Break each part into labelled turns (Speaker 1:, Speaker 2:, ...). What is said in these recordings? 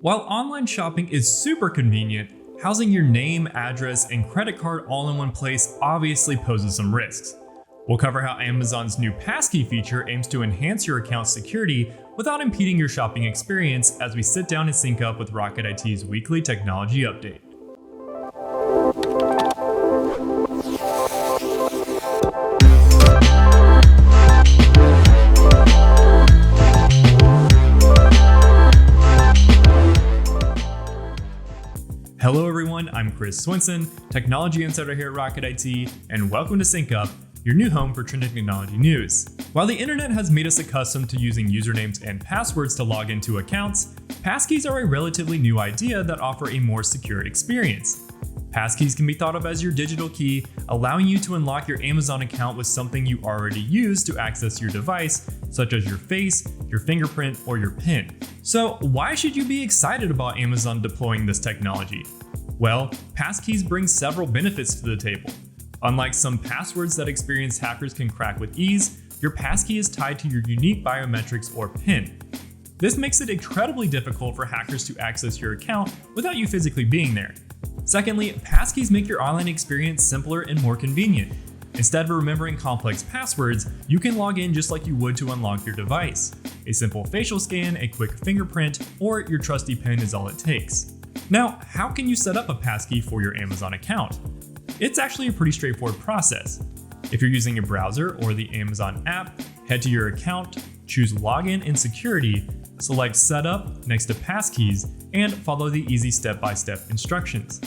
Speaker 1: While online shopping is super convenient, housing your name, address, and credit card all in one place obviously poses some risks. We'll cover how Amazon's new Passkey feature aims to enhance your account's security without impeding your shopping experience as we sit down and sync up with Rocket IT's weekly technology update. Hello everyone, I'm Chris Swenson, Technology Insider here at Rocket IT, and welcome to Sync Up, your new home for trending technology news. While the internet has made us accustomed to using usernames and passwords to log into accounts, passkeys are a relatively new idea that offer a more secure experience. Passkeys can be thought of as your digital key, allowing you to unlock your Amazon account with something you already use to access your device, such as your face, your fingerprint, or your PIN. So why should you be excited about Amazon deploying this technology? Well, passkeys bring several benefits to the table. Unlike some passwords that experienced hackers can crack with ease, your passkey is tied to your unique biometrics or PIN. This makes it incredibly difficult for hackers to access your account without you physically being there. Secondly, passkeys make your online experience simpler and more convenient. Instead of remembering complex passwords, you can log in just like you would to unlock your device. A simple facial scan, a quick fingerprint, or your trusty PIN is all it takes. Now, how can you set up a passkey for your Amazon account? It's actually a pretty straightforward process. If you're using a browser or the Amazon app, head to your account, choose Login and Security, select Setup next to Passkeys, and follow the easy step-by-step instructions.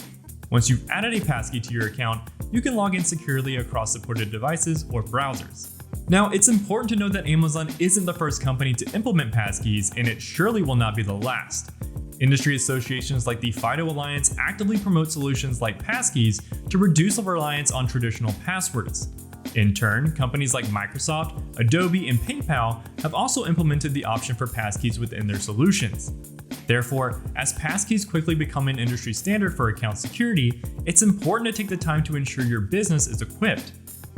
Speaker 1: Once you've added a passkey to your account, you can log in securely across supported devices or browsers. Now, it's important to note that Amazon isn't the first company to implement passkeys, and it surely will not be the last. Industry associations like the FIDO Alliance actively promote solutions like passkeys to reduce the reliance on traditional passwords. In turn, companies like Microsoft, Adobe, and PayPal have also implemented the option for passkeys within their solutions. Therefore, as passkeys quickly become an industry standard for account security, it's important to take the time to ensure your business is equipped.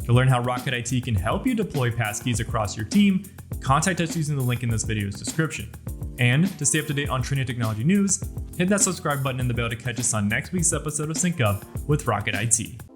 Speaker 1: To learn how Rocket IT can help you deploy passkeys across your team, contact us using the link in this video's description. And to stay up to date on trending technology news, hit that subscribe button and the bell to catch us on next week's episode of Sync Up with Rocket IT.